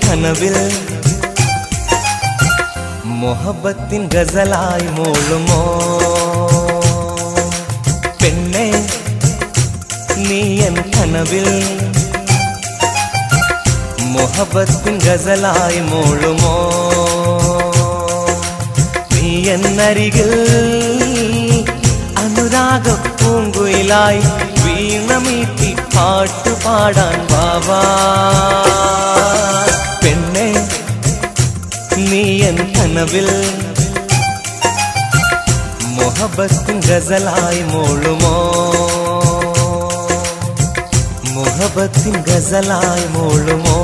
കനവിൽ മുഹബത്തിൻ ഗസലായി മൂളുമോ പെണ്ണെ നീ എൻ കനവിൽ മുഹബത്തിൻ ഗസലായി മൂളുമോ നീ എന്നരികിൽ അനുരാഗ പൂങ്കുയിലായി വീണമീട്ടി പാട്ടുപാടാൻ വാവാ പെണ്ണെ നീ എൻ കനവിൽ മുഹബത്തിൻ ഗസലായി മൂളുമോ മുഹബത്തിൻ ഗസലായി മൂളുമോ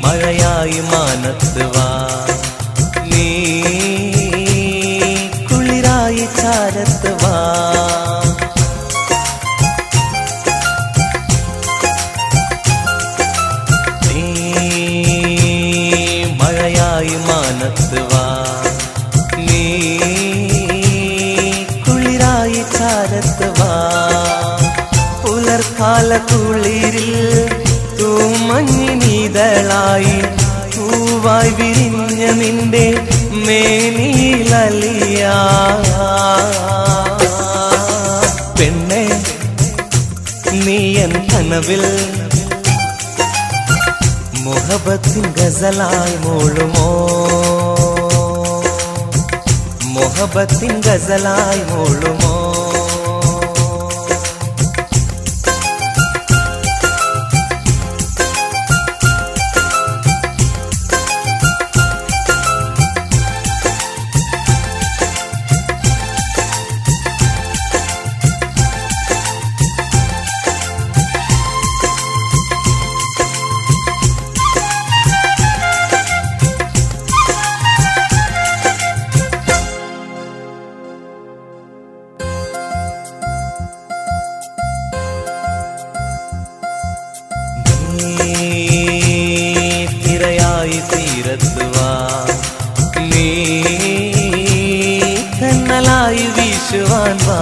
മഴയായി മാനത്ത് വാ നീ കുളിരായി ചാരത്ത് വാ നീ മഴയായി മാനത്ത് വാ നീ കുളിരായി ചാരത്ത് വാ പുലർക്കാല കുളിരിൽ മഞ്ഞിനീതളായി പൂവായി വിരിഞ്ഞ നിന്റെ മേനിലലിയ പെണ്ണെ നീ എൻ കനവിൽ മുഹബത്തിൻ ഗസലായി മൂളുമോ മുഹബത്തിൻ ഗസലായി മൂളുമോ തിരയായി തീരത്ത് വാ നീ കണ്ണലായി വീശുവാൻ വാ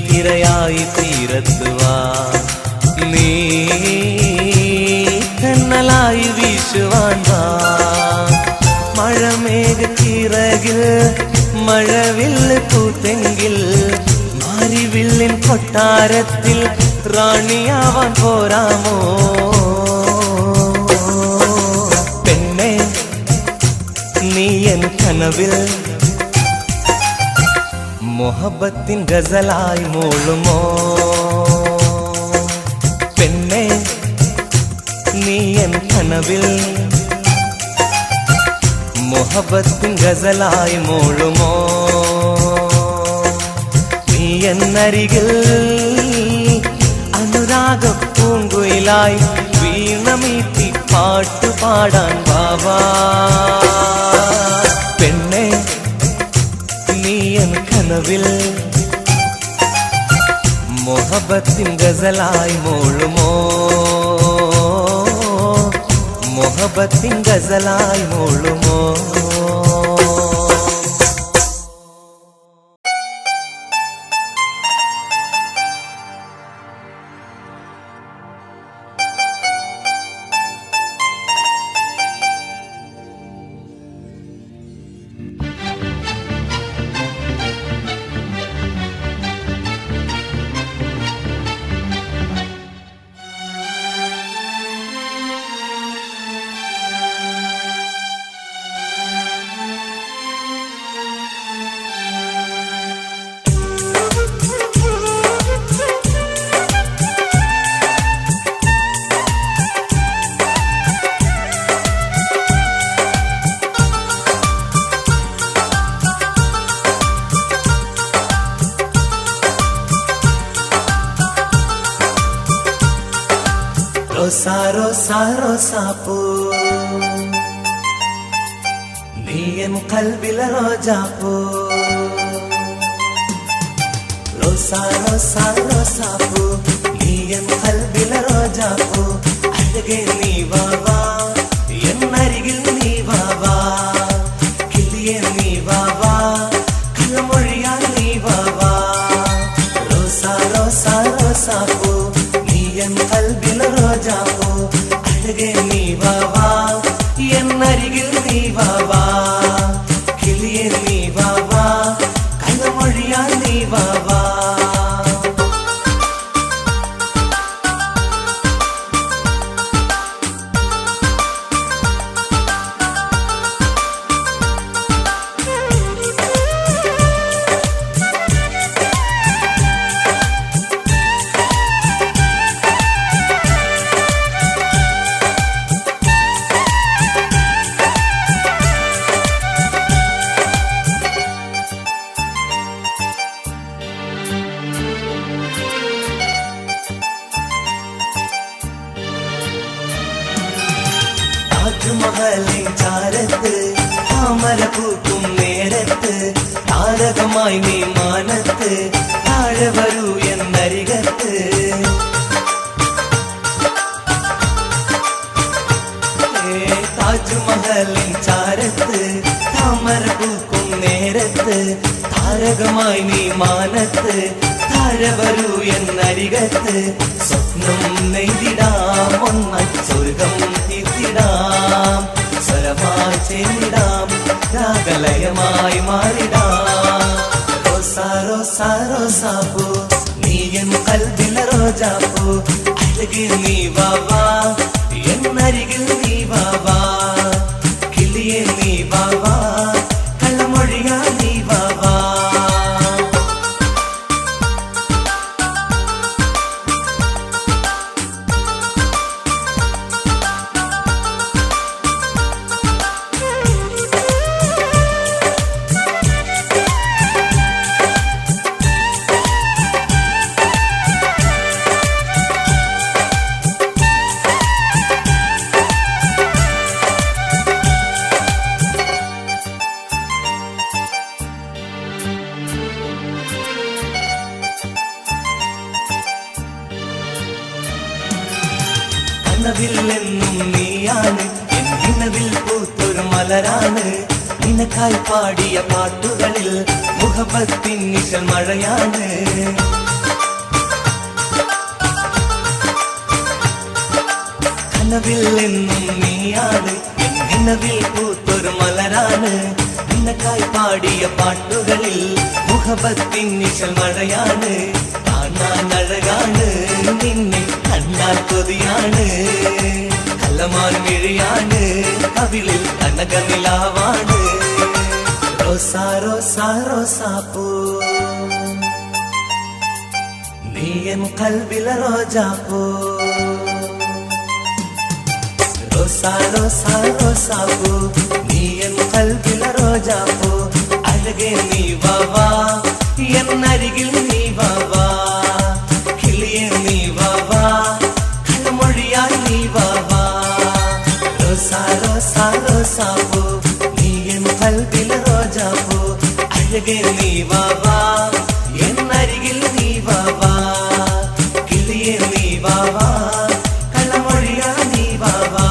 തിരയായി തീരത്ത് വാ നീ കണ്ണലായി വീശുവാൻ വാ മഴമേഘ ചിറകിൽ മഴവില്ല് പൂത്തെങ്കിൽ മാരിവില്ലിൻ കൊട്ടാരത്തിൽ റാണിയാവാൻ പോരാമോ പെണ്ണെ നീ എൻ കനവിൽ മുഹബത്തിൻ ഗസലായി മൂളുമോ പെണ്ണെ നീ എൻ കനവിൽ മുഹബത്തിൻ ഗസലായി മൂളുമോ നീ എന്നരികിൽ അനുരാഗ പൂങ്കുയിലായി വീണമീട്ടി പാട്ടുപാടാൻ വാവാ പെണ്ണെ നീ എൻ കനവിൽ മുഹബത്തിൻ ഗസലായി മൂളുമോ മുഹബത്തിൻ ഗസലായി മൂളുമോ റോസാപ്പൂ നീ എൻ കൽബിലെ റോജാപ്പൂ റോസാ റോസാ റോസാപ്പൂ നീ എൻ കൽബിലെ റോജാപ്പൂ അഴകേ നീ വാ വാ എന്നരികിൽ നീ വാ വാ കിളിയേ നീ വാ വാ കള്ളമൊഴിയാൽ നീ വാ വാ റോസാ റോസാ റോസാപ്പൂ നീ എൻ കൽബിലെ റോജാപ്പൂ അഴകേ നീ വാ വാ എന്നരികിൽ നീ വാ വാ കിളിയേ നീ വാ വാ കള്ളമൊഴിയാൽ നീ വാ വാ താജ്മഹലിൻ ചാരത്ത് താമര പൂക്കും നേരത്ത് താരകമായി നീ മാനത്ത് താഴെ വരൂ എന്നരികത്ത് താജ്മഹലിൻ ചാരത്ത് താമര പൂക്കും നേരത്ത് താരകമായി നീ മാനത്ത് താഴെ വരൂ എന്നരികത്ത് സ്വപ്നം നെയ്തിടാം ഒന്നായി സ്വർഗം തീർത്തിടാം സ്വരമായി ചേർന്നിടാം രാഗലയമായി മാറിടാം റോസാ റോസാ റോസാപ്പൂ നീ എൻ കൽബിലെ റോജാപ്പൂ അഴകേ നീ വാ വാ എന്നരികിൽ നീ വാ വാ കിളിയേ നീ വാ വാ കള്ളമൊഴിയാ നീ വാ വാ കനവില്ലെന്നും നീയാണ് എൻ നിലവിൽ പൂത്തൊരു മലരാണ് നിനക്കായി പാടിയ പാട്ടുകളിൽ മുഹബത്തിൻ നിഴൽ മഴയാണ് കനവില്ലെന്നും നീയാണ് എൻ നിലവിൽ പൂത്തൊരു മലരാണ് നിനക്കായി പാടിയ പാട്ടുകളിൽ മുഹബത്തിൻ നിഴൽ മഴയാണ് കാണാൻ അഴകാണ് നിന്നെ കണ്ടാൽ കൊതിയാണ് കള്ളമാൻ മിഴിയാണ് കവിളിൽ കനകനിലാവാണ് റോസാ റോസാ റോസാപ്പൂ നീ എൻ കൽബിലെ റോജാപ്പൂ റോസാ റോസാ റോസാപ്പൂ നീ എൻ കൽബിലെ റോജാപ്പൂ അഴകേ നീ വാ വാ എന്നരികിൽ നീ വാ വാ കിളിയേ നീ വാ വാ കള്ളമൊഴിയാൽ നീ വാ വാ റോസാ റോസാ റോസാപ്പൂ നീ എൻ കൽബിലെ റോജാപ്പൂ അഴകേ നീ വാ വാ എന്നരികിൽ നീ വാ വാ കിളിയേ നീ വാ വാ കള്ളമൊഴിയാൽ നീ വാ വാ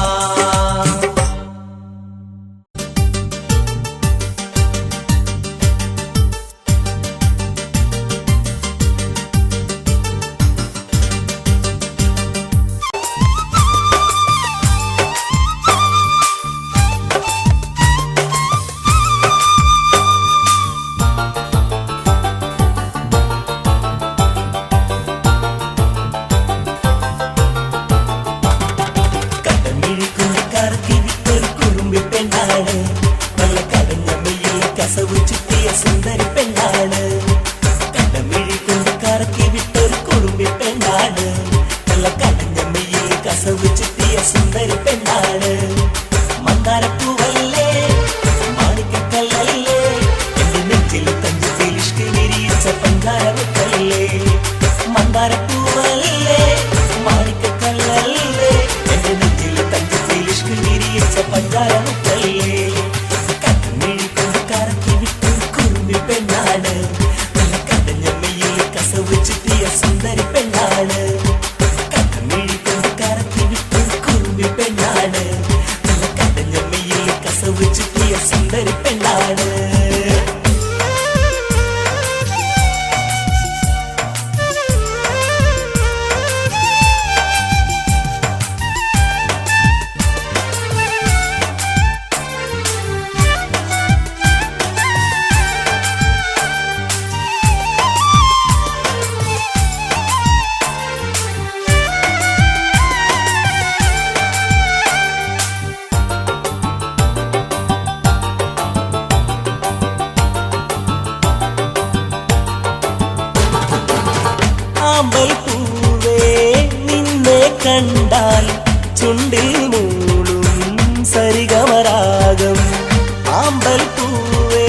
മന്ദാരപ്പൂവല്ലേ മാണിക്കക്കല്ലല്ലേ എന്റെ നെഞ്ചിൽ പഞ്ചാരമുട്ടല്ലേ കണ്ണീഴി കൊണ്ട് കറക്കി വിട്ട് കുറുമ്പി പെണ്ണാണ് നല്ല കടഞ്ഞ മെയ്യിൽ കസവ് ചുറ്റിയ സുന്ദരി പെണ്ണാണ് കണ്ണീഴി കൊണ്ട് കറക്കി വിട്ട് കുറുമ്പി പെണ്ണാണ് നല്ല കടഞ്ഞ മെയ്യിൽ കസവ് ചുറ്റിയ സുന്ദരി പെണ്ണാണ് ആമ്പൽ പൂവേ നിന്നെ കണ്ടാൽ ചുണ്ടിൽ മൂളും സരിഗമരാഗം ആമ്പൽ പൂവേ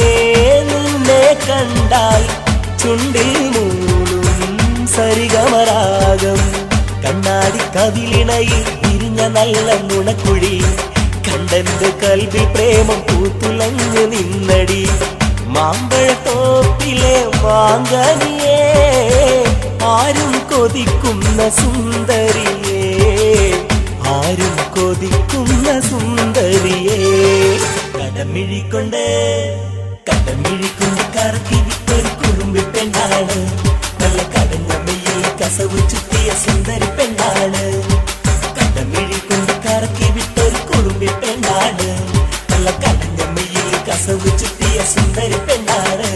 നിന്നെ കണ്ടാൽ ചുണ്ടിൽ മൂളും സരിഗമരാഗം കണ്ണാടി കവിളിണയിൽ തിരിഞ്ഞ നല്ല നുണക്കുഴി കണ്ടെന്റെ കൽവിൽ പ്രേമം പൂത്തുലഞ്ഞു നിന്നടി മാമ്പഴത്തോപ്പിലെ മാങ്കനിയേ ആരും കൊതിക്കുന്ന സുന്ദരിയേ ആരും കൊതിക്കുന്ന സുന്ദരിയേ കടമിഴിക്കൊണ്ട് കറക്കി വിട്ടൊരു കുറുമ്പി പെണ്ണാണ് നല്ല കടഞ്ഞ മെയ്യിൽ കസവ് ചുറ്റിയ സുന്ദരി പെണ്ണാണ് കടമിഴിക്കൊണ്ട് കറക്കി വിട്ടൊരു കുറുമ്പി പെണ്ണാണ് നല്ല കടഞ്ഞ മെയ്യിൽ കസവ് ചുറ്റിയ സുന്ദരി പെണ്ണാണ്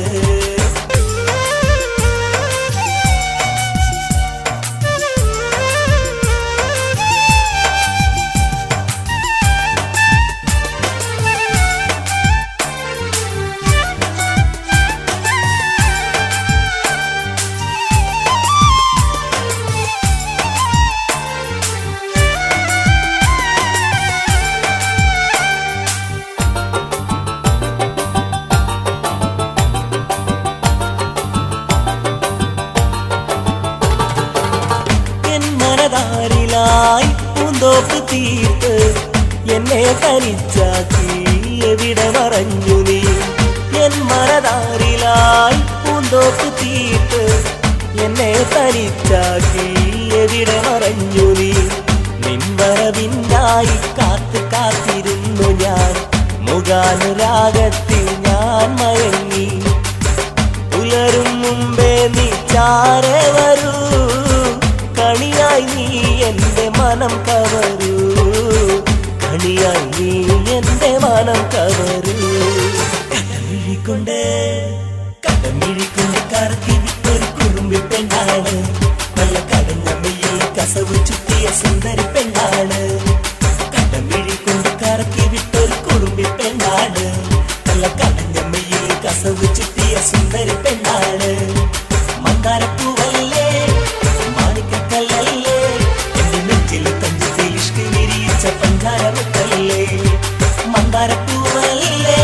ായി പൂന്തോപ്പ് തീർത്ത് എന്നെ തനിച്ചാക്കി എവിടെ മറഞ്ഞു നീ എൻ മനതാരിലായി പൂന്തോപ്പ് തീർത്ത് എന്നെ തനിച്ചാക്കി എവിടെ മറഞ്ഞു നീ നിൻവരവിനായി കാത്തു കാത്തിരുന്നു ഞാൻ മുഖാനുരാഗത്തിൽ ഞാൻ മയങ്ങി പുലരും മുമ്പേ നീ ചാരെ വരൂ കണിയായി നീ എന്റെ മനം കവരൂ കണിയായി നീ എന്റെ മനം കവരൂ കടമിഴിക്കൊണ്ട് കറക്കി വിട്ടൊരു കുറുമ്പി പെണ്ണാണ് നല്ല കടഞ്ഞ മെയ്യിൽ കസവ് ചുറ്റിയ സുന്ദരി പെണ്ണാണ് കടമിഴിക്കൊണ്ട് കറക്കി വിട്ടൊരു കുറുമ്പി പെണ്ണാണ് നല്ല കടഞ്ഞ മെയ്യിൽ കസവ് ചുറ്റിയ സുന്ദരി പെണ്ണാണ് മന്ദാരപ്പൂവല്ലേ മാണിക്കക്കല്ലല്ലേ എന്റെ നെഞ്ചിൽ തഞ്ചത്തിൽ ഇഷ്ക് വിരിയിച്ച പഞ്ചാരമുട്ടല്ലേ മന്ദാരപ്പൂവല്ലേ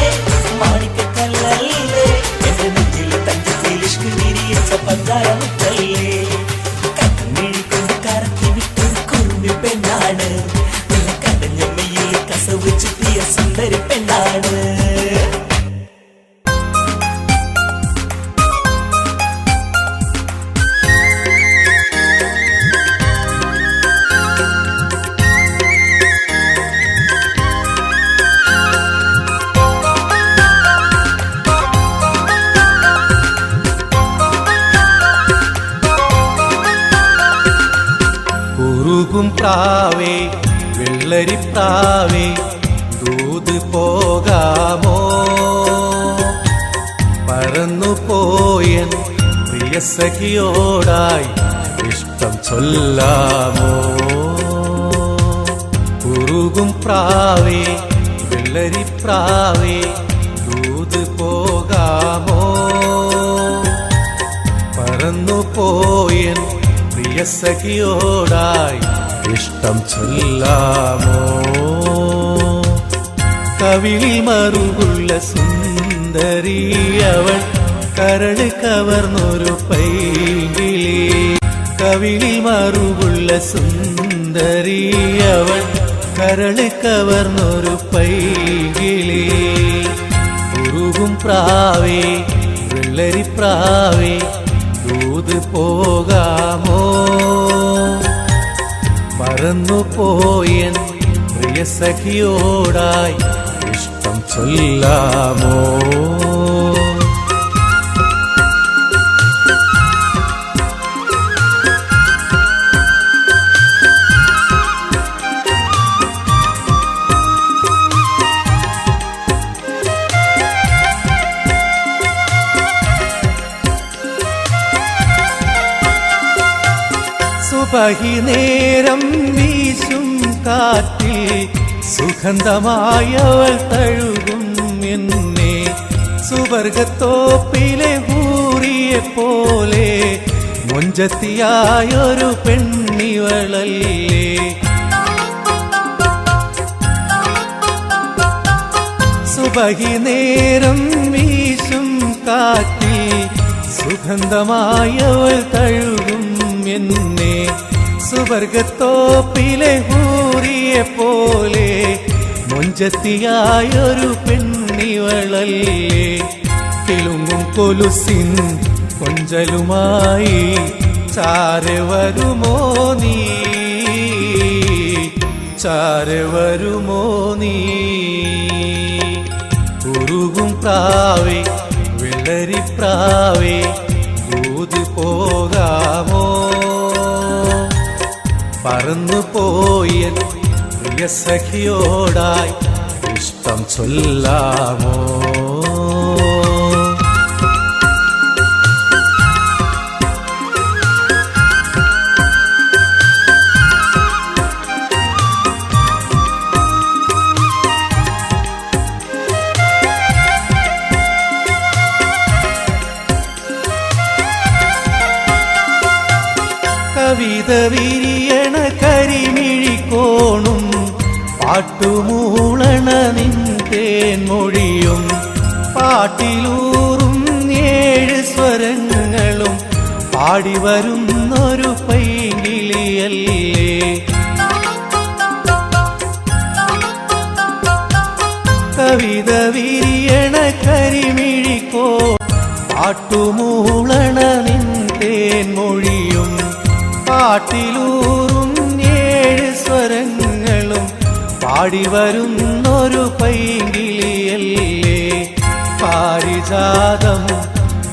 മാണിക്കക്കല്ലല്ലേ എന്റെ നെഞ്ചിൽ തഞ്ചത്തിൽ ഇഷ്ക് വിരിയിച്ച പഞ്ചാരമുട്ടല്ലേ കണ്ണീഴിക്കൊണ്ട് കറക്കി വിട്ടൊരു കുറുമ്പി പെണ്ണാണ് നല്ല കടഞ്ഞ മെയ്യിൽ കസവ് ചുറ്റിയ സുന്ദരി പെണ്ണാണ് പ്രാവേ വെള്ളരിപ്രാവേ ദൂത് പോകാമോ പറന്നുപോയൻ പ്രിയ സഖിയോടായി ഇഷ്ടം ചൊല്ലാമോ കുറുകും പ്രാവേ വെള്ളരിപ്രാവേ ദൂത് പോകാമോ പറന്നുപോയൻ പ്രിയ സഖിയോടായി ഇഷ്ടം ചൊല്ലാമോ കവിളിൽ മറുകുള്ള സുന്ദരി അവൾ കരള് കവർന്നൊരു പൈങ്കിളി കവിളിൽ മറുകുള്ള സുന്ദരി അവൾ കരള് കവർന്നൊരു പൈകിളി. ഉരുകും പ്രാവേ വെള്ളരിപ്രാവേ ദൂത് പോകാമോ, പറന്നുപോയൻ പ്രിയ സഖിയോടായി ഇഷ്ടം ചൊല്ലാമോ. സുബഹിനേരം വീശും കാറ്റിൽ സുഗന്ധമായവൾ തഴുകും എന്നെ. സുവർഗത്തോപ്പിലെ ഊറിയെ പോലെ മൊഞ്ചത്തിയായൊരു പെണ്ണിവളല്ലേ. സുബഹിനേരം വീശും കാറ്റിൽ സുഗന്ധമായവൾ തഴുകും എന്നെ. സുവർഗത്തോപ്പിലെ ഊറിയെ പോലെ മൊഞ്ചത്തിയായൊരു പെണ്ണിവളല്ലേ. കിളുങ്ങും കൊലുസിൻ കൊഞ്ചലുമായി ചാരെ വരുമോ നീ, ചാരെ വരുമോ നീ. ഉരുകും പ്രാവേ വെള്ളരിപ്രാവേ ദൂത് പോകാമോ, പറന്നുപോയ പ്രിയ സഖിയോടായി ഇഷ്ടം ചൊല്ലാമോ. കവിത വിരിയണ കരിമിഴിക്കോണും പാട്ടുമൂളണ നിൻ തേൻമൊഴിയും പാട്ടിലൂറും 7 സ്വരങ്ങളും പാടി വരുന്നൊരു പൈങ്കിളിയല്ലേ. കവിത വിരിയണ കരിമിഴിക്കോ പാട്ടുമൂളണ നിൻ തേൻമൊഴിയും പാട്ടിലൂറും 7 സ്വരങ്ങളും പാടി വരുന്നൊരു പൈങ്കിളിയല്ലേ. പാരിജാതം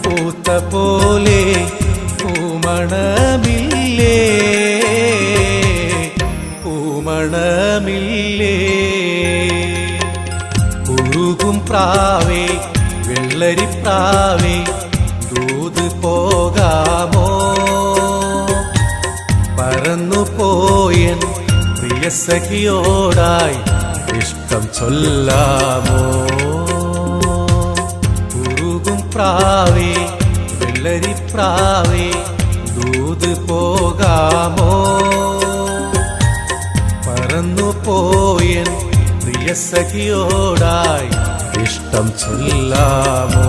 പൂത്ത പോലെ പൂമണമില്ലേ, പൂമണമില്ലേ. ഉരുകും പ്രാവേ വെള്ളരിപ്രാവേ ദൂത് പോകാമോ, പറന്നുപോയൻ പ്രിയ സഖിയോടായി ഇഷ്ടം ചൊല്ലാമോ. ഉരുകും പ്രാവേ വെള്ളരിപ്രാവേ ദൂത് പോകാമോ, പറന്നുപോയൻ പ്രിയ സഖിയോടായി ഇഷ്ടം ചൊല്ലാമോ.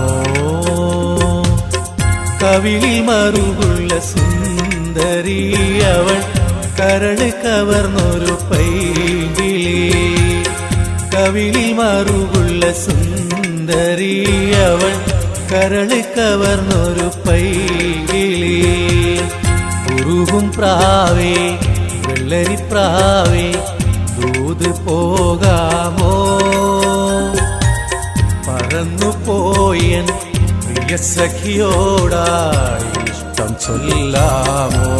കവിളിൽ മറുകുള്ള സുന്ദരി അവൾ കരള് കവർന്നൊരു പൈകിളി. കവിളിൽ മറുകുള്ള സുന്ദരി അവൾ കരള് കവർന്നൊരു പൈകിളി. ഉരുകും പ്രാവേ വെള്ളരിപ്രാവേ ദൂത് പോകാമോ, പറന്നുപോയൻ പ്രിയ സഖിയോടായി ഇഷ്ടം ചൊല്ലാമോ.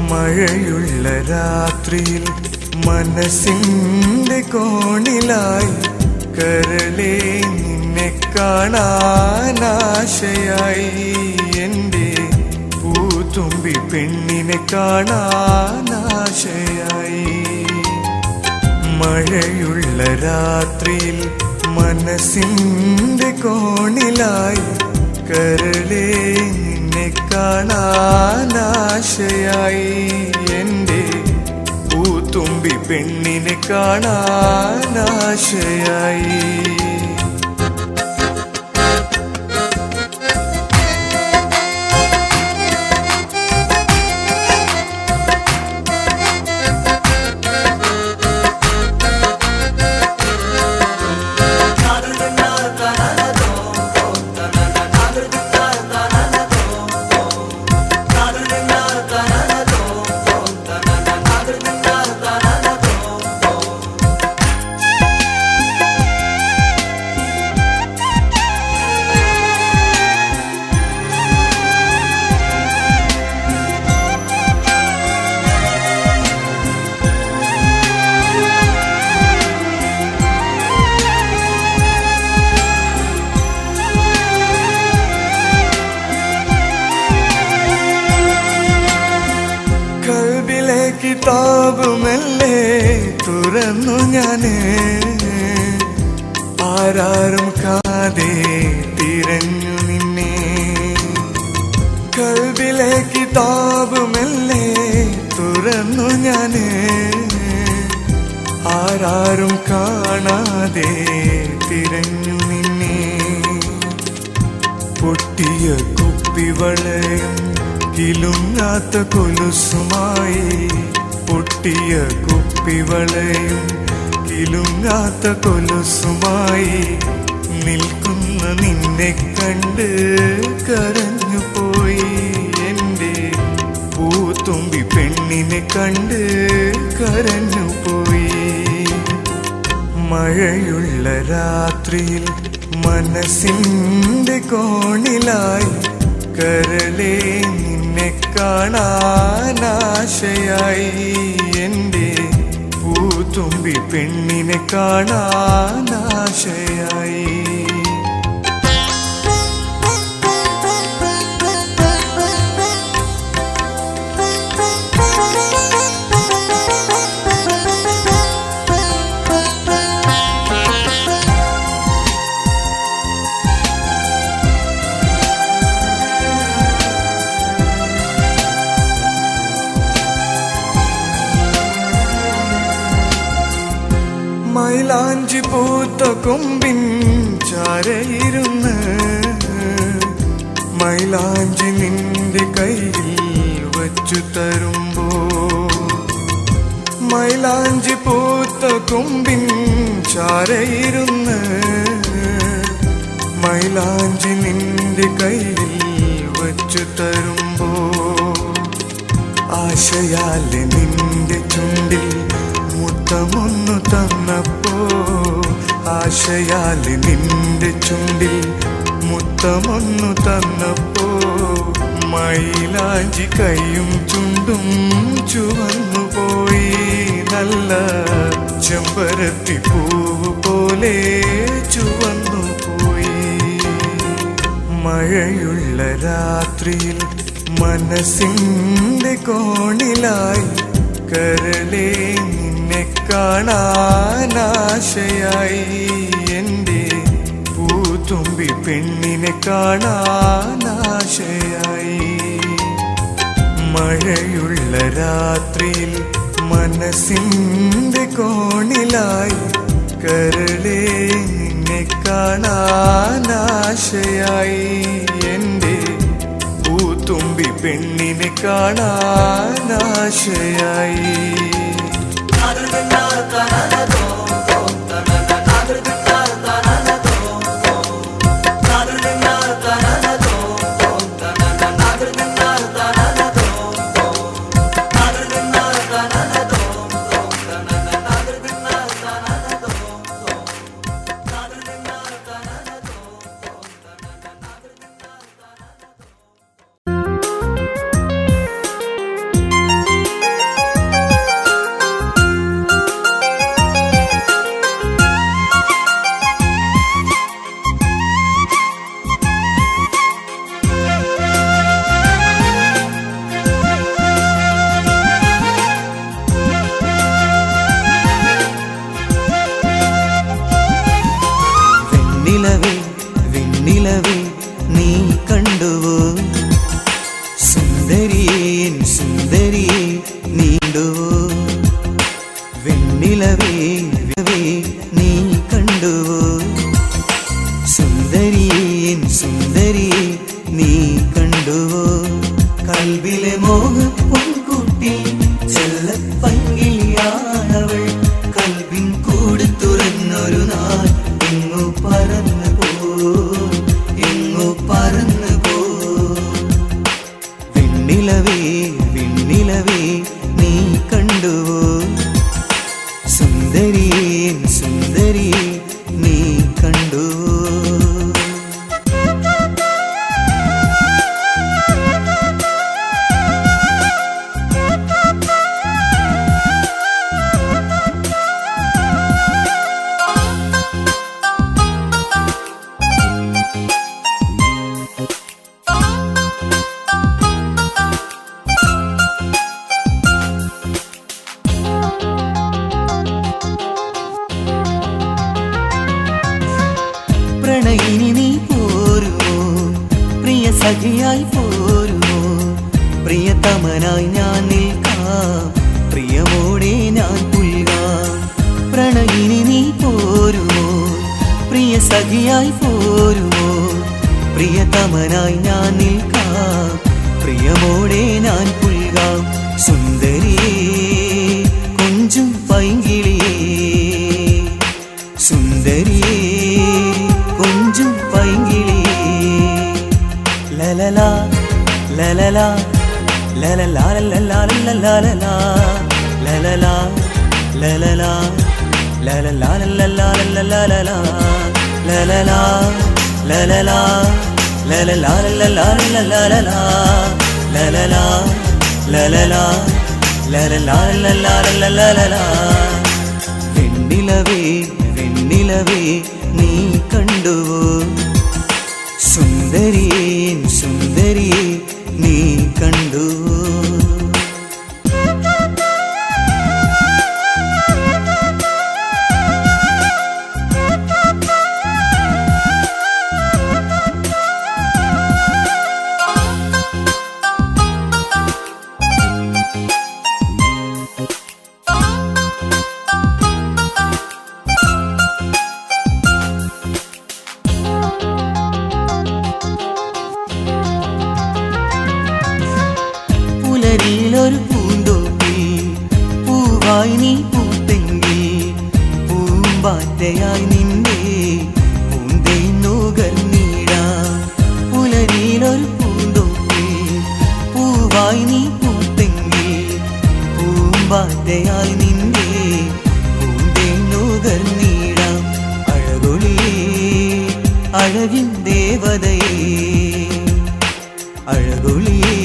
മഴയുള്ള രാത്രിയിൽ മനസ്സിൻ്റെ കോണിലായി കരളേ നിന്നെ കാണാനാശയായി എൻ്റെ പൂത്തുമ്പി പെണ്ണിനെ കാണാനാശയായി മഴയുള്ള രാത്രിയിൽ മനസ്സിൻ്റെ കോണിലായി കരളേ നിന്നെ കാണാനാശയായി എൻ്റെ പൂത്തുമ്പി പെണ്ണിനെ കാണാനാശയായി കിതാബ് മെല്ലെ തുറന്നു ഞാന് ആരാരും കാതെ തിരഞ്ഞു നിന്നെ കൽബിലെ കിതാബ് മെല്ലെ തുറന്നു ഞാന് ആരാരും കാണാതെ തിരഞ്ഞു നിന്നെ പൊട്ടിയ കുപ്പിവളയും കിലുങ്ങാത്ത കൊലുസുമായി പൊട്ടിയ കുപ്പിവളയും കിലുങ്ങാത്ത കൊലുസുമായി നിൽക്കുന്ന നിന്നെ കണ്ട് കരഞ്ഞുപോയി എൻ്റെ പൂത്തുമ്പി പെണ്ണിനെ കണ്ട് കരഞ്ഞുപോയി മഴയുള്ള രാത്രിയിൽ മനസ്സിൻ്റെ കോണിലായി കരളേ നിന്നെ കാണാനാശയായി എൻ്റെ പൂത്തുമ്പി പെണ്ണിനെ കാണാനാശയായി മൈലാഞ്ചി പൂത്ത കൊമ്പിൻ ചാരയിരുന്ന് മൈലാഞ്ചി നിന്റെ കയ്യിൽ വച്ചു തരുമ്പോ മൈലാഞ്ചി പൂത്ത കൊമ്പിൻ ചാരയിരുന്ന് മൈലാഞ്ചി നിന്റെ കയ്യിൽ വച്ചു തരുമ്പോ ആശയാലെ നിന്റെ ചുണ്ടിൽ മുത്തമൊന്നു തന്നപ്പോ ആശയാലെ നിന്റെ ചുണ്ടിൽ മുത്തമൊന്നു തന്നപ്പോ മൈലാഞ്ചി കൈയും ചുണ്ടും ചുവന്നു പോയി നല്ല ചെമ്പരത്തി പൂവ് പോലെ ചുവന്നു പോയി മഴയുള്ള രാത്രിയിൽ മനസ്സിൻ്റെ കോണിലായി കരളേ നിന്നെ കാണാനാശയായി എൻ്റെ പൂത്തുമ്പി പെണ്ണിനെ കാണാനാശയായി മഴയുള്ള രാത്രിയിൽ മനസ്സിൻ്റെ കോണിലായി കരളേ നിന്നെ കാണാനാശയായി എൻ്റെ പൂത്തുമ്പി പെണ്ണിനെ കാണാനാശയായി വെണ്ണിലവേ നീ കണ്ടുവോ സുന്ദരിയേ സുന്ദരിയേ നീണ്ടുവോ വെണ്ണിലവേ നീ കണ്ടുവോ സുന്ദരിയേ സുന്ദരിയേ നീ കണ്ടുവോ കൽബിലെ മോഹ പൊൻകുട്ടി ചെല്ലപ്പങ്കിളിയാണവൾ കൽബിൻ കൂട് തുറന്നൊരു നാൾ എങ്ങോ പറന്നു പോ എങ്ങോ പറന്നു പോ വെണ്ണിലവേ വെണ്ണിലവേ നീ കണ്ടുവോ സുന്ദരിയേ സുന്ദരിയേ നീ കണ്ടുവോ പ്രണയിനി നീ പോരുമോ പ്രിയ സഖിയായി പോരുമോ പ്രിയതമനായി ഞാൻ നിൽക്കാം പ്രിയമോടെ ഞാൻ പുൽകാം പ്രണയിനി നീ പോരുമോ പ്രിയ സഖിയായി പോരുമോ പ്രിയതമനായി ഞാൻ നിൽക്കാം പ്രിയമോടെ ഞാൻ പുൽകാം സുന്ദരിയേ കൊഞ്ചും പൈങ്കിളിയേ സുന്ദരിയേ കൊഞ്ചും പൈങ്കിളിയേ ലലലാ ലലലാ ലലലാ ലലലാ ലലലാ ലലലാ ലലലാ ലലലാ ലലലാ ലലലാ ലലലാ ലലലാ ലലലാ ലലലാ ലലലാ ലലലാ ലലലാ ലലലാ വെണ്ണിലവേ വെണ്ണിലവേ നീ കണ്ടുവോ സുന്ദരിയേ സുന്ദരിയേ നീ കണ്ടുവോ പുലരിയിലൊരു പൂന്തോപ്പിൽ പൂവായി നീ പൂത്തെങ്കിൽ പൂമ്പാറ്റയായി നിന്റെ പൂന്തേൻ നുകർന്നിടാം പുലരിയിലൊരു പൂന്തോപ്പിൽ പൂവായി നീ പൂത്തെങ്കിൽ പൂമ്പാറ്റയായി നിന്റെ പൂന്തേൻ നുകർന്നിടാം അഴകൊളിയേ അഴകിൻ ദേവതയേ അഴകൊളിയേ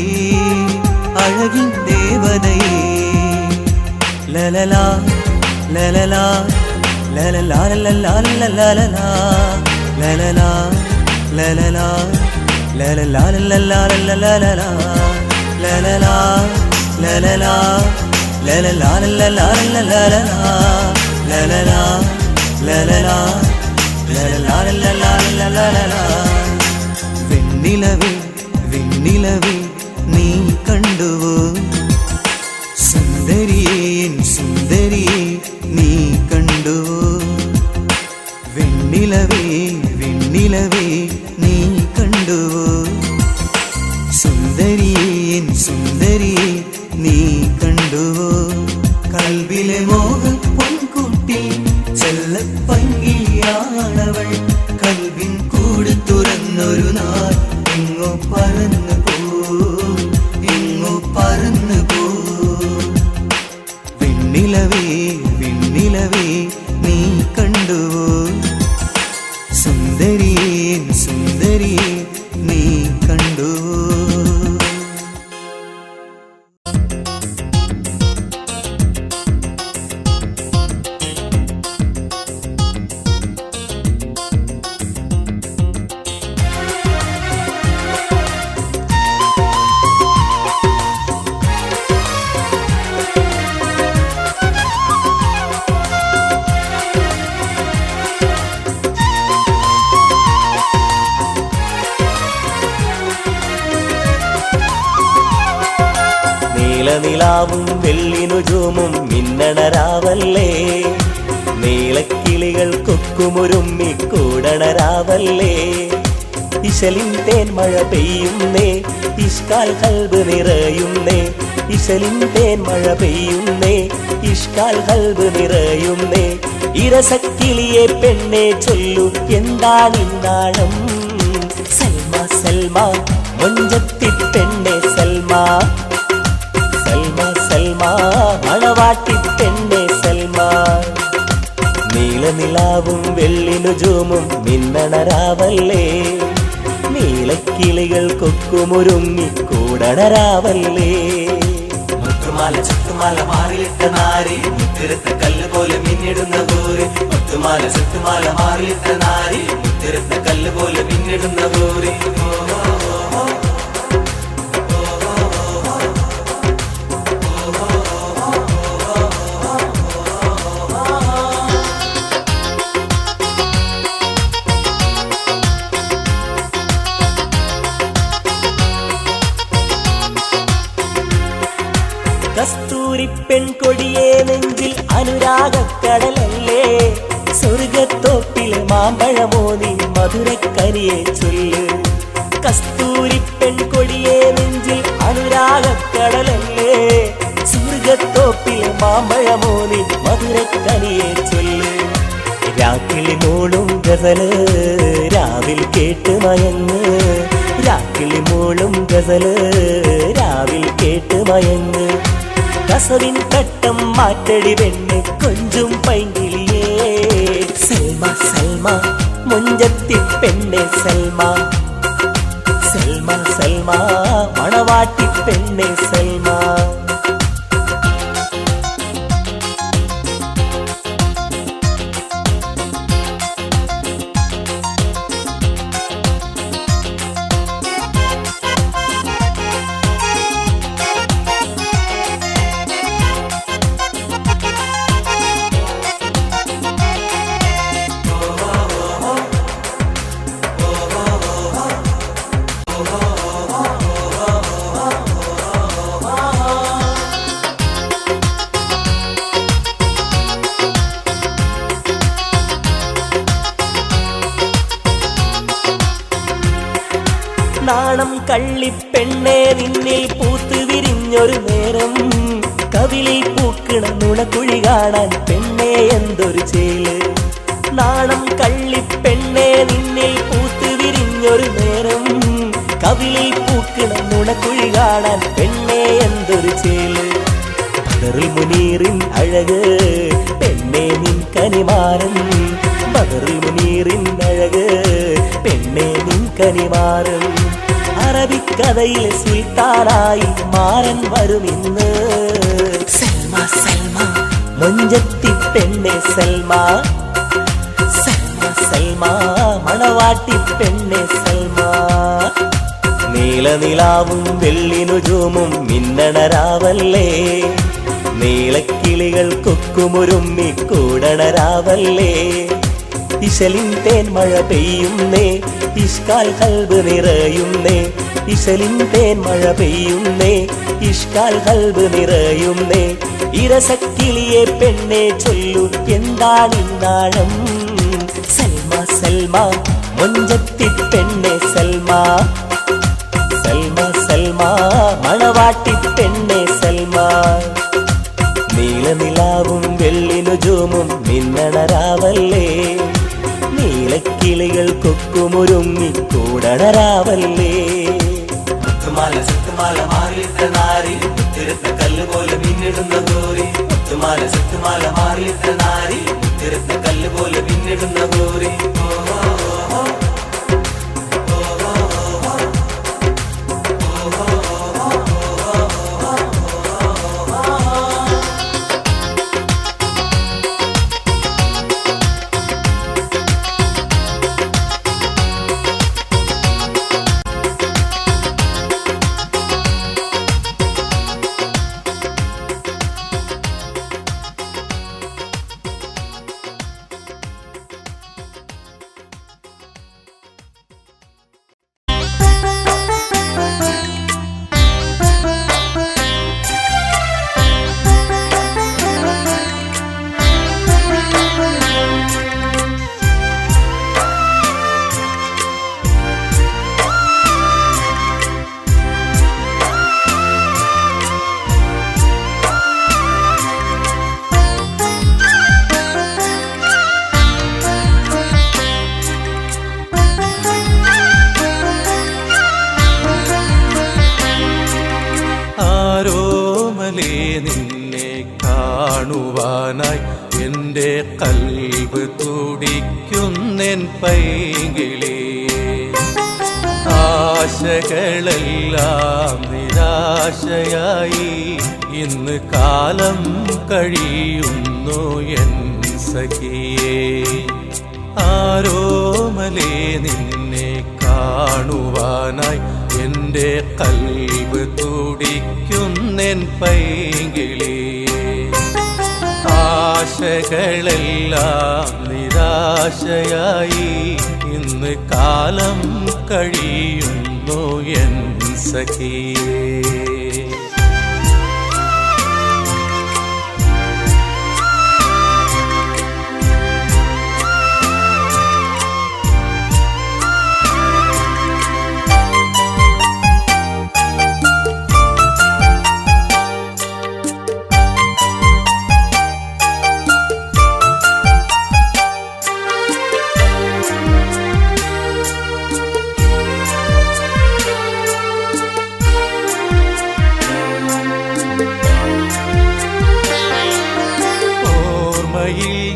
അഴകിൻ ദേവതയേ ലലലാ ലലലാ ലലലാ ലലലാ ലലലാ ലലലാ ലലലാ ലലലാ ലലലാ ലലലാ ലലലാ ലലലാ ലലലാ ലലലാ ലലലാ ലലലാ ലലലാ ലലലാ വെണ്ണിലവേ വെണ്ണിലവേ നീ കണ്ടുവോ സുന്ദരിയേ സുന്ദരിയേ നീ കണ്ടുവോ വെണ്ണിലവേ വെണ്ണിലവേ നീ കണ്ടുവോ സുന്ദരിയേ സുന്ദരിയേ നീ കണ്ടുവോ കൽബിലെ മോഹ പൊൻകുട്ടി ചെല്ലപ്പങ്കിളിയാണവൾ കൽബിൻ കൂട് തുറന്നൊരു നാൾ എങ്ങോ പറന്നു പോ എങ്ങോ പറന്നു പോ വെണ്ണിലവേ വെണ്ണിലവേ നീ കണ്ടുവോ സുന്ദരിയേ സുന്ദരിയേ നീ കണ്ടുവോ നീലനിലാവും വെള്ളിനുജൂമും മിന്നണരാവല്ലേ, നീലക്കിളികൾ കൊക്കുമുരുമ്മി കൂടണരാവല്ലേ. ഇശലിൻ തേൻ മഴ പെയ്യുന്നേ, ഇഷ്കാൽ കൽബ് നിറയുന്നേ. ഇശലിൻ തേൻ മഴ പെയ്യുന്നേ, ഇഷ്കാൽ കൽബ് നിറയുന്നേ. ഇരസക്കിളിയെ പെണ്ണെ ചൊല്ലു എന്താണിന്നാണം. സൽമ സൽമ മൊഞ്ചത്തി പെണ്ണെ സൽമ, സൽമ സൽമ മണവാട്ടി പെണ്ണെ സൽമ. നീലനിലാവും വെള്ളിനുജൂമും മിന്നണരാവല്ലേ, നീലക്കിളികൾ കൊക്കുമുരുങ്ങി കൂടണരാവല്ലേ. മുത്തുമാല ചുറ്റുമാല മാറിയിട്ട നാരി, മുത്തിരുത്ത കല്ല് പോലെ മിന്നിടുന്ന ഗോരി. മുത്തുമാല ചുറ്റുമാല മാറിയിട്ട നാരി, മുത്തിരുത്ത കല്ല് പോലെ മിന്നിടുന്ന ഗോരി. കസ്തൂരി പെൺകൊടിയെ നെഞ്ചിൽ അനുരാഗക്കടലല്ലേ, സ്വർഗത്തോപ്പിലെ മാമ്പഴമോ നീ മധുരക്കനിയെ ചൊല്ല്. കസ്തൂരി പെൺകൊടിയെ നെഞ്ചിൽ അനുരാഗക്കടലല്ലേ, സ്വർഗത്തോപ്പിലെ മാമ്പഴമോ നീ മധുരക്കനിയെ ചൊല്ല്. രാക്കിളി മോളും ഗസല് രാവിൽ കേട്ട് മയങ്ങ്, രാക്കിളി മോളും ഗസല് രാവിൽ കേട്ട് മയങ്ങ്. കസവിൻ കട്ടം മാറ്റടി പെണ്ണ് കൊഞ്ചും പൈങ്കിളിയേ. സൽമ സൽമ മുഞ്ചത്തി പെണ്ണെ സൽമ, സൽമ സൽമ മണവാട്ടി പെണ്ണെ സൽമ. നാണം കള്ളിപ്പെണ്ണെ നിന്നിൽ പൂത്ത് വിരിഞ്ഞൊരു നേരം, കവിളിൽ പൂക്കണ നുണക്കുഴി കാണാൻ പെണ്ണെ എന്തൊരു ചേല്. നാണം കള്ളിപ്പെണ്ണെ നിന്നിൽ പൂത്ത് വിരിഞ്ഞൊരു നേരം, കവിളിൽ പൂക്കണ നുണക്കുഴി കാണാൻ പെണ്ണെ എന്തൊരു ചേല്. ബദറുൽ മുനീറിൻ അഴക് പെണ്ണെ നിൻ കനിമാരൻ, ബദറുൽ മുനീറിൻ അഴക് പെണ്ണെ നിൻ കനിമാരൻ. അറബിക്കഥയിലെ സുൽത്താനായി മാറൻ വരുമിന്ന്. സൽമ സൽമ മൊഞ്ചത്തി പെണ്ണെ സൽമ, സൽമ സൽമ മണവാട്ടി പെണ്ണെ സൽമ. നീലനിലാവും വെള്ളിനുജൂമും മിന്നണരാവല്ലേ, നീലക്കിളികൾ കൊക്കുമുരുമ്മി കൂടണരാവല്ലേ. ഇശലിൻ തേൻ മഴ പെയ്യുന്നേ, ഇഷ്കാൽ കൽബ് നിറയുന്നേ. ഇശലിൻ തേൻ മഴ പെയ്യുന്നേ, ഇഷ്കാൽ കൽബ് നിറയുന്നേ. ഇരസക്കിളിയെ പെണ്ണെ ചൊല്ലു എന്താണിന്നാണം. സൽമ സൽമ മൊഞ്ചത്തി പെണ്ണെ സൽമ, സൽമ സൽമ മണവാട്ടി പെണ്ണെ സൽമ. നീലനിലാവും വെള്ളിനുജൂമും മിന്നണരാവല്ലേ, നീലക്കിളികൾ കൊക്കുമുരുങ്ങി കൂടണരാവല്ലേ. മുത്തുമാല ചുറ്റുമാല മാറിയിട്ട നാരി, മുത്തിരുത്ത കല്ല് പോലെ മിന്നിടുന്ന ഗോരി. മുത്തുമാല ചുറ്റുമാല മാറിയിട്ട നാരി, മുത്തിരുത്ത കല്ല് പോലെ മിന്നിടുന്ന ഗോരി. ആരോമലേ നിന്നെ കാണുവാനായി എൻ്റെ കൽബ് തുടിക്കുന്നൻ പൈങ്കിളി. ആശകളെല്ലാം നിരാശയായി ഇന്ന് കാലം കഴിയുന്നു എൻ സഖിയേ. ആരോമലേ നിന്നെ കാണുവാനായി എൻ്റെ കൽബ് തുടിക്കുന്നൻ പൈങ്കിളി. ആശകളെല്ലാം നിരാശയായി ഇന്ന് കാലം കഴിയുന്നു എൻ സഖിയേ.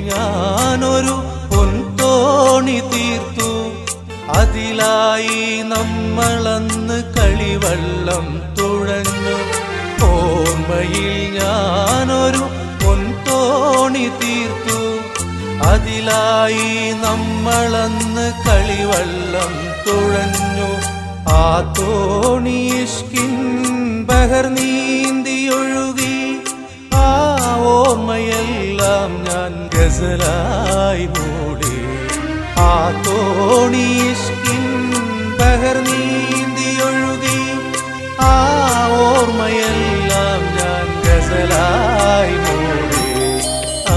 ഞാനൊരു പൊൻതോണി തീർത്തു, അതിലായി നമ്മളന്ന് കളിവള്ളം തുഴഞ്ഞു. ഓർമ്മയിൽ ഞാനൊരു പൊൻതോണി തീർത്തു, അതിലായി നമ്മളന്ന് കളിവള്ളം തുഴഞ്ഞു. ആ തോണി ഇഷ്കിൻ ബഹർ നീന്തിയൊഴുകി, ആ ഓർമ്മയെല്ലാം ഞാൻ ഗസലായി മൂടി. ആ തോണി ഇഷ്കിൻ ബഹർ നീന്തിയൊഴുകി, ആ ഓർമ്മയെല്ലാം ഞാൻ ഗസലായി മൂടി.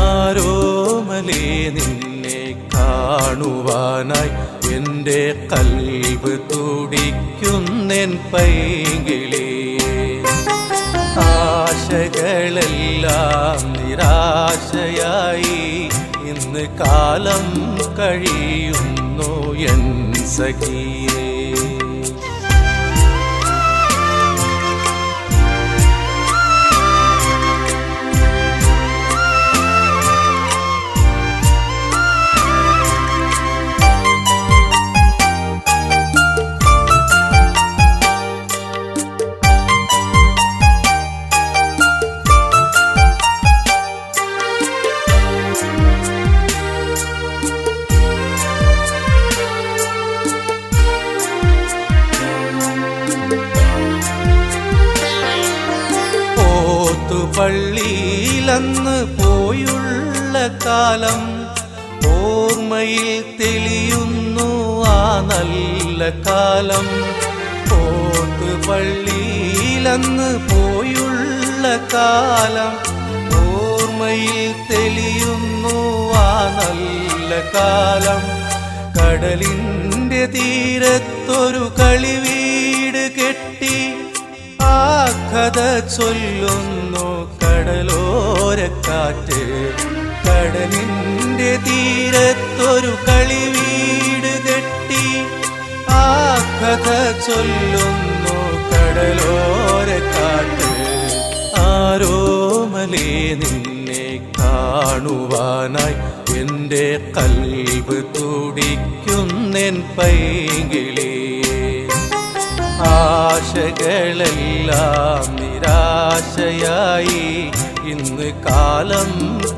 ആരോമലേ നിന്നെ കാണുവാനായി എൻ്റെ കൽബ് തുടിക്കുന്നൻ പൈങ്കിളി. ആശകളെല്ലാം നിരാശയായി ഇന്ന് കാലം കഴിയുന്നു എൻ സഖിയേ. പള്ളിയിലന്ന് പോയുള്ള കാലം ഓർമ്മയിൽ തെളിയുന്നു ആ നല്ല കാലം. പള്ളിയിലന്ന് പോയുള്ള കാലം ഓർമ്മയിൽ തെളിയുന്നു ആ നല്ല കാലം. കടലിൻ്റെ തീരത്തൊരു കളിവീട് കെട്ടി ആ കഥ ചൊല്ലുന്നു കടലോരക്കാറ്റ്. കടലിൻ്റെ തീരത്തൊരു കളിവീട് കെട്ടി ആ കഥ ചൊല്ലുന്നു കടലോരക്കാറ്റ്. ആരോമലേ നിന്നെ കാണുവാനായി എൻ്റെ കൽബ് തുടിക്കുന്നൻ പൈങ്കിളി. ആശകളെല്ലാം നിരാശയായി ഇന്ന് കാലം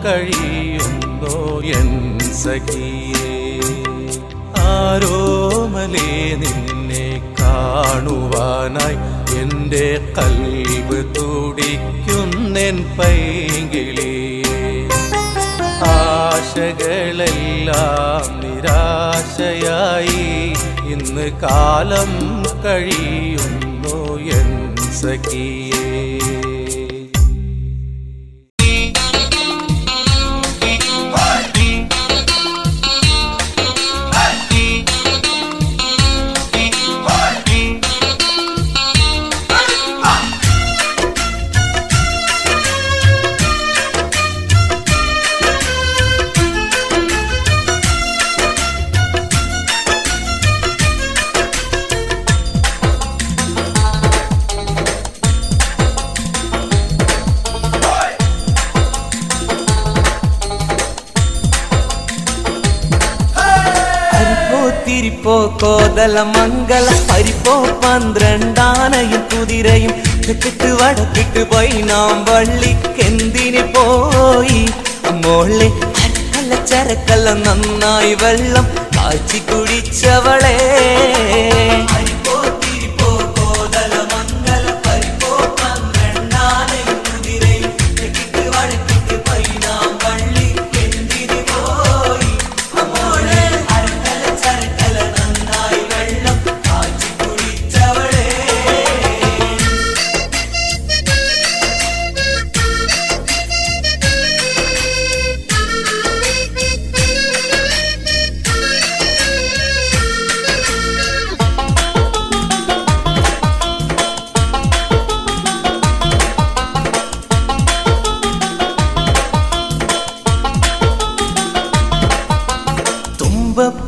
കഴിയുന്നു എൻ സഖിയേ. ആരോമലേ നിന്നെ കാണുവാനായി എൻ്റെ കൽബ് തുടിക്കുന്നൻ പൈങ്കിളി. ആശകളെല്ലാം നിരാശയായി ഇന്ന് കാലം കഴിയുന്നു എൻ സഖിയേ. കോതല മംഗല പരിപ്പോ 12 ആനയും കുതിരയും തെക്കിട്ട് വടക്കിട്ട് പോയി നാം വള്ളിക്കെന്തിന് പോയി മോളെ അരക്കല്ല ചരക്കല്ല നന്നായി വെള്ളം കാച്ചി കുടിച്ചവളെ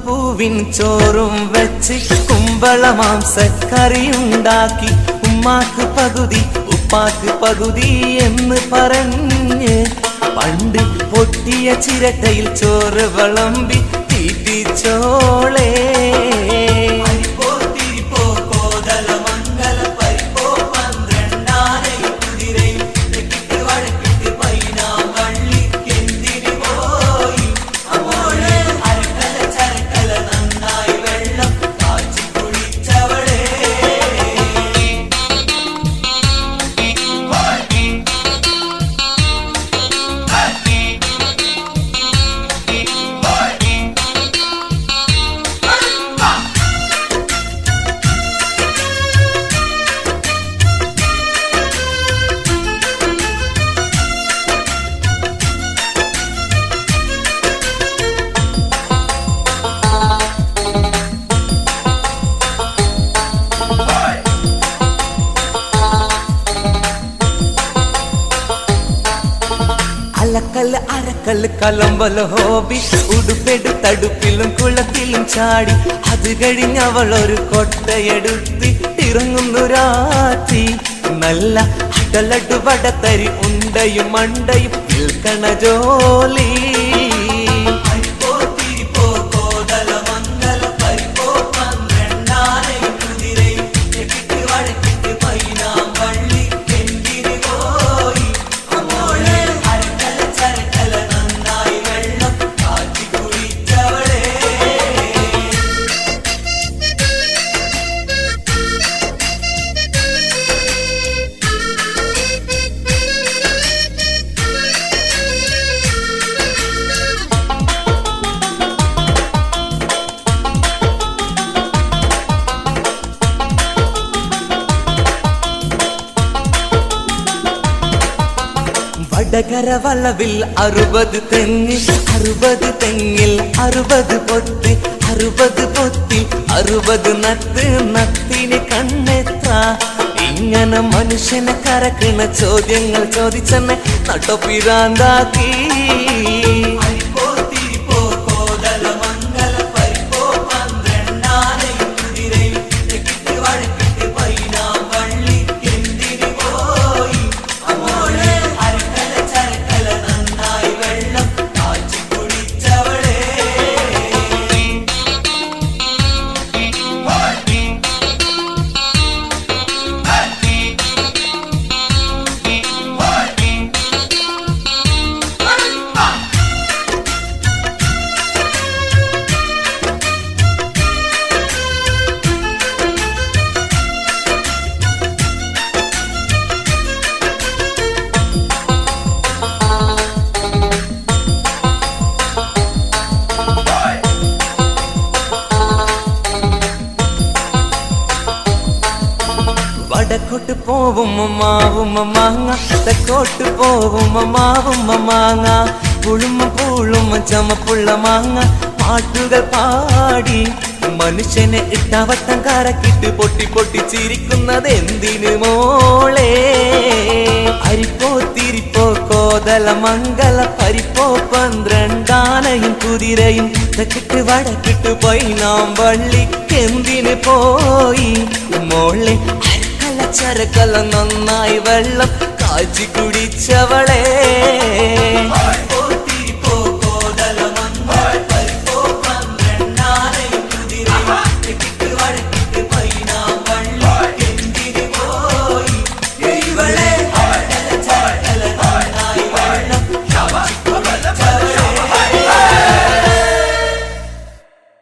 പൂവിൻ ചോറും വെച്ച് കുമ്പള മാംസക്കറിയുണ്ടാക്കി ഉമ്മാക്ക് പകുതി ഉപ്പാക്ക് പകുതി എന്ന് പറഞ്ഞ് പണ്ട് പൊട്ടിയ ചിരട്ടയിൽ ചോറ് വിളമ്പി തീറ്റിച്ചോളേ അലക്കല്ല് അരക്കല്ല് കലമ്പല ഹോബി ഉടുപ്പെടു തടുപ്പിലും കുളത്തിലും ചാടി അത് കഴിഞ്ഞവളൊരു കൊട്ടയെടുത്ത് ഇറങ്ങുന്നു രാത്രി നല്ല അടലടു വടത്തരി ഉണ്ടയും മണ്ടയും നിൽക്കണ ജോലി വടകര വളവിൽ 60 തെങ്ങ് 60 തെങ്ങിൽ 60 പൊത്ത് 60 പൊത്തിൽ 60 നത്ത് നത്തിന് കണ്ണെത്ര ഇങ്ങനെ മനുഷ്യനെ കരക്കണ ചോദ്യങ്ങൾ ചോദിച്ചെന്നെ നട്ടൊപ്പിരാന്താക്കി വടക്കോട്ട് പോവും മാവും മാങ്ങ തെക്കോട്ട് പോവും മാവും മാങ്ങ പുളുമ പൂളും ചമപ്പുള്ള മാങ്ങ പാട്ടുകൾ പാടി മനുഷ്യനെ ഇട്ടവട്ടം കറക്കിട്ട് പൊട്ടി പൊട്ടി ചിരിക്കുന്നത് എന്തിനു മോളെ അരിപ്പോ തിരിപ്പോ കോതല മംഗല പരിപ്പോ 12 ആനയും കുതിരയും തെക്കിട്ട് വടക്കിട്ട് പോയി നാം വള്ളിക്കെന്തിന് പോയി മോളെ ചരക്കല നന്നായി വെള്ളം കാച്ചി കുടിച്ചവളെ